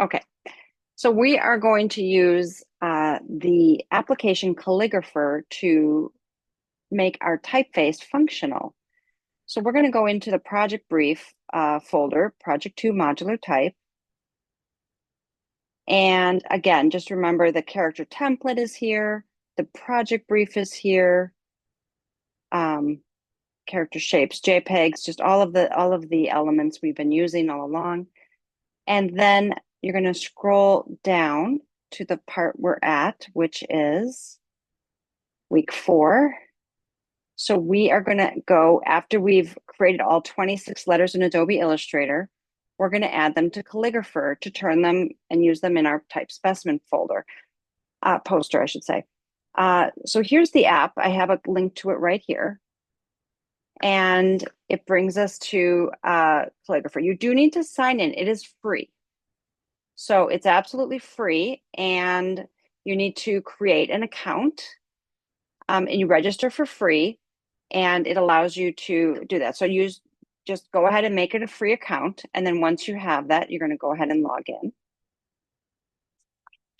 Okay, so we are going to use the application Calligrapher to make our typeface functional. So we're going to go into the project brief folder, project 2 modular type. And again, just remember the character template is here, the project brief is here, um, character shapes, JPEGs, just all of the elements we've been using all along. And then you're going to scroll down to the part we're at, which is week 4. So we are going to go, after we've created all 26 letters in Adobe Illustrator, we're going to add them to Calligrapher to turn them and use them in our type specimen folder, poster, I should say. So here's the app. I have a link to it right here. And it brings us to Calligrapher. You do need to sign in. It is free. So it's absolutely free. And you need to create an account and you register for free. And it allows you to do that. So just go ahead and make it a free account. And then once you have that, you're going to go ahead and log in.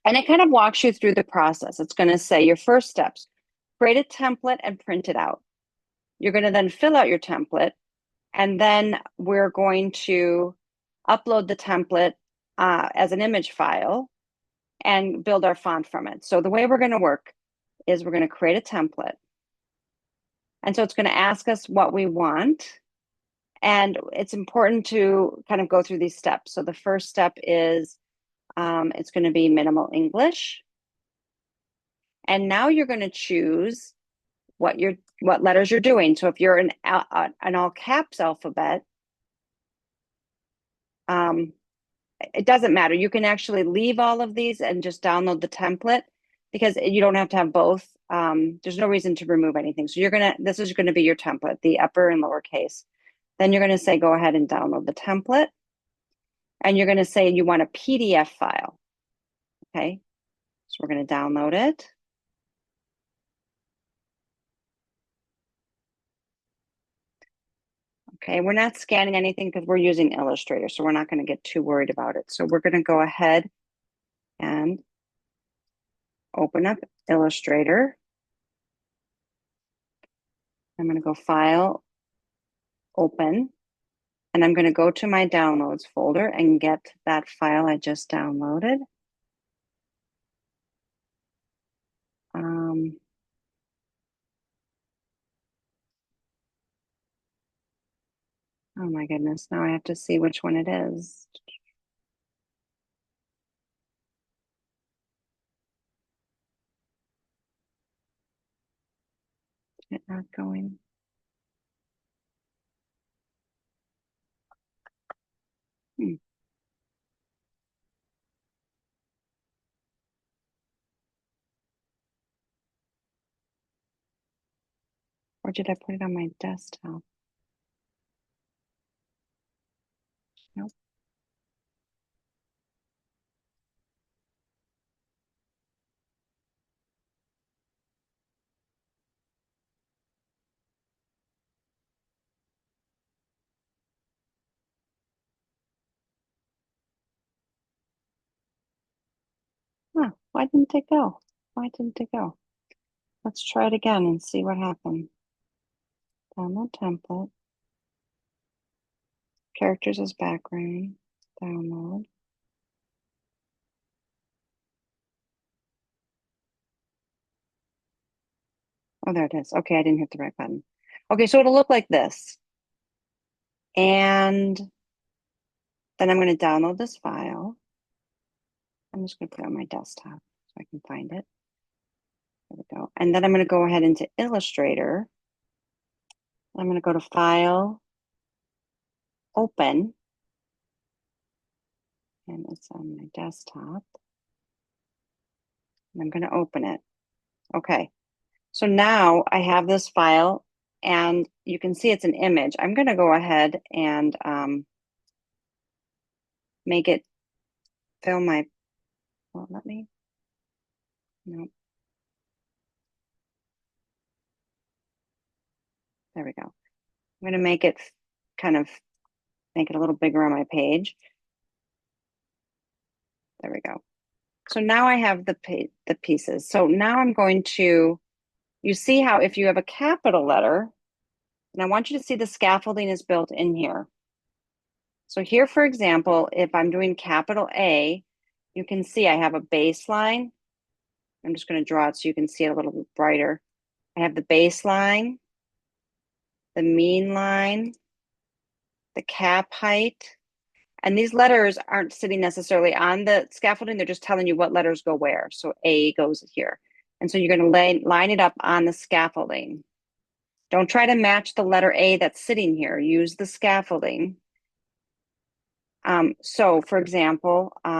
And it kind of walks you through the process. It's going to say your first steps, create a template and print it out. You're going to then fill out your template. And then we're going to upload the template as an image file and build our font from it. So the way we're going to work is we're going to create a template. And so it's going to ask us what we want. And it's important to kind of go through these steps. So the first step is it's going to be minimal English. And now you're going to choose what letters you're doing. So if you're an all caps alphabet, it doesn't matter. You can actually leave all of these and just download the template because you don't have to have both. There's no reason to remove anything. So this is going to be your template, the upper and lowercase. Then you're going to say, go ahead and download the template. And you're going to say you want a PDF file. Okay. So we're going to download it. Okay, we're not scanning anything because we're using Illustrator, so we're not going to get too worried about it. So we're going to go ahead and open up Illustrator. I'm going to go File, Open, and I'm going to go to my Downloads folder and get that file I just downloaded. Oh my goodness, now I have to see which one it is. Is it not going? Hmm. Or did I put it on my desktop? Nope. Huh, why didn't it go? Why didn't it go? Let's try it again and see what happened. Download template. Characters as background. Download. Oh, there it is. Okay, I didn't hit the right button. Okay, so it'll look like this. And then I'm going to download this file. I'm just going to put it on my desktop so I can find it. There we go. And then I'm going to go ahead into Illustrator. I'm going to go to File, Open. And it's on my desktop. And I'm going to open it. Okay. So now I have this file and you can see it's an image. I'm going to go ahead and make it fill my, well, let me, no, there we go. I'm going to make it kind of make it a little bigger on my page. There we go. So now I have the pieces. So now I'm going to, you see how if you have a capital letter, and I want you to see the scaffolding is built in here. So here, for example, if I'm doing capital A, you can see I have a baseline. I'm just going to draw it so you can see it a little bit brighter. I have the baseline, the mean line, the cap height, and these letters aren't sitting necessarily on the scaffolding. They're just telling you what letters go where. So A goes here. And so you're going to line it up on the scaffolding. Don't try to match the letter A that's sitting here. Use the scaffolding. So for example, here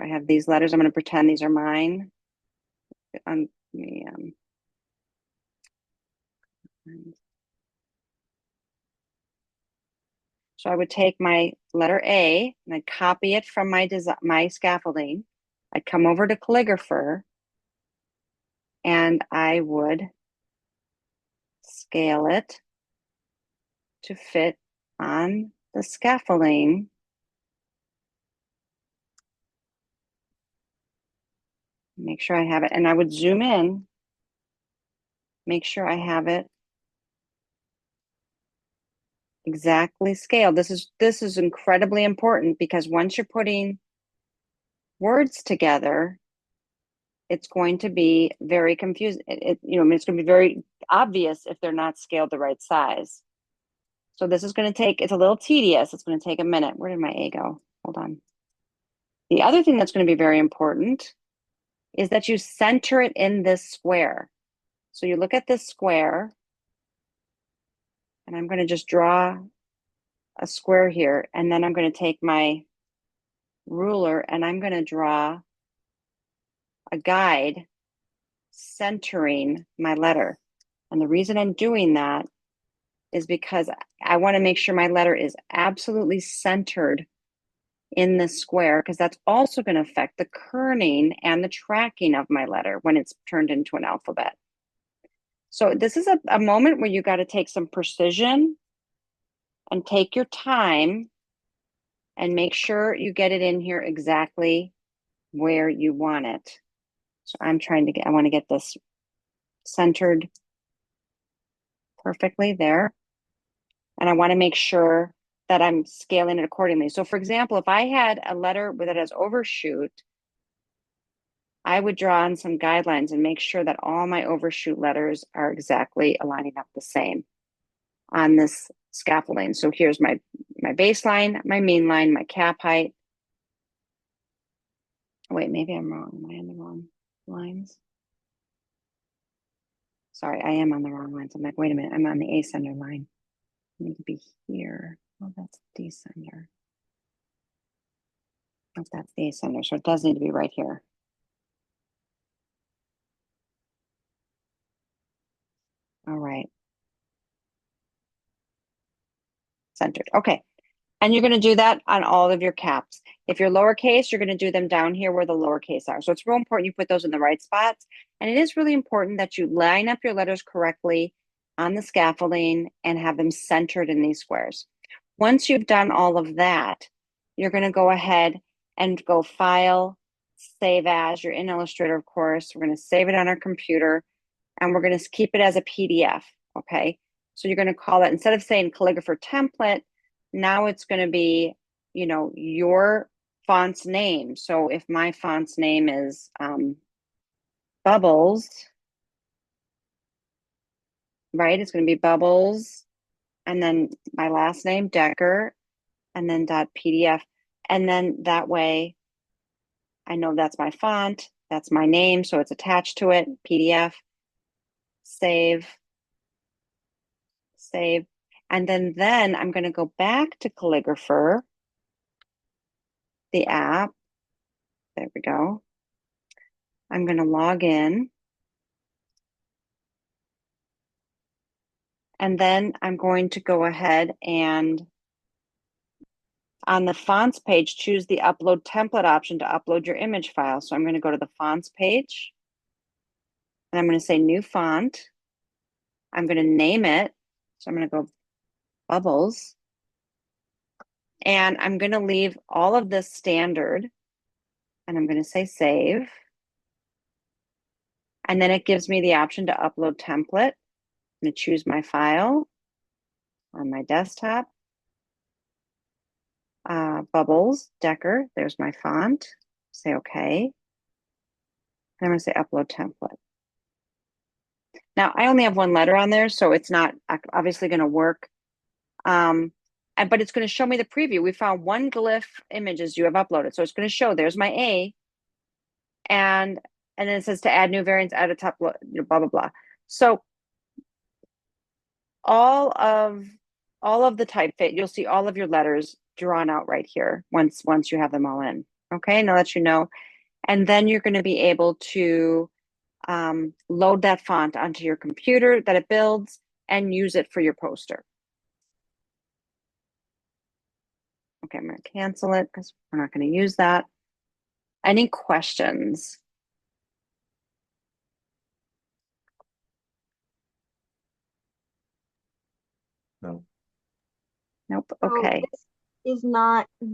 I have these letters. I'm going to pretend these are mine. So I would take my letter A and I'd copy it from my scaffolding. I'd come over to Caligrapher and I would scale it to fit on the scaffolding. Make sure I have it, and I would zoom in, make sure I have it exactly scaled. This is incredibly important because once you're putting words together, it's going to be very confusing. It's going to be very obvious if they're not scaled the right size. So this is going to take, it's a little tedious. It's going to take a minute. Where did my A go? Hold on. The other thing that's going to be very important is that you center it in this square. So you look at this square, and I'm going to just draw a square here, and then I'm going to take my ruler and I'm going to draw a guide centering my letter. And the reason I'm doing that is because I want to make sure my letter is absolutely centered in the square, because that's also going to affect the kerning and the tracking of my letter when it's turned into an alphabet. So this is a moment where you got to take some precision and take your time and make sure you get it in here exactly where you want it. So I want to get this centered perfectly there. And I want to make sure that I'm scaling it accordingly. So for example, if I had a letter that has overshoot, I would draw on some guidelines and make sure that all my overshoot letters are exactly aligning up the same on this scaffolding. So here's my baseline, my mean line, my cap height. Wait, maybe I'm wrong. Am I on the wrong lines? Sorry, I am on the wrong lines. I'm like, wait a minute, I'm on the ascender line. I need to be here. Oh, that's descender. Oh, that's the ascender. So it does need to be right here. All right. Centered. Okay. And you're going to do that on all of your caps. If you're lowercase, you're going to do them down here where the lowercase are. So it's real important you put those in the right spots. And it is really important that you line up your letters correctly on the scaffolding and have them centered in these squares. Once you've done all of that, you're going to go ahead and go File, Save As. You're in Illustrator, of course. We're going to save it on our computer, and we're going to keep it as a PDF, okay? So you're going to call it, instead of saying Caligrapher Template, now it's going to be, your font's name. So if my font's name is Bubbles, right? It's going to be Bubbles, and then my last name, Decker, and then .pdf. And then that way I know that's my font, that's my name, so it's attached to it, PDF, save. And then I'm going to go back to Caligrapher, the app. There we go. I'm going to log in. And then I'm going to go ahead and on the fonts page, choose the upload template option to upload your image file. So I'm going to go to the fonts page and I'm going to say new font. I'm going to name it. So I'm going to go Bubbles. And I'm going to leave all of this standard, and I'm going to say save. And then it gives me the option to upload template. I'm going to choose my file on my desktop. Bubbles, Decker, there's my font. Say okay. And I'm going to say upload template. Now, I only have one letter on there, so it's not obviously going to work. But it's going to show me the preview. We found one glyph images you have uploaded. So it's going to show there's my A. And then it says to add new variants, add a top, blah, blah, blah. So all of the typeface, you'll see all of your letters drawn out right here once you have them all in. Okay, and I'll let you know. And then you're going to be able to load that font onto your computer that it builds and use it for your poster. Okay, I'm going to cancel it because we're not going to use that. Any questions? No. Nope. So Okay. this is not due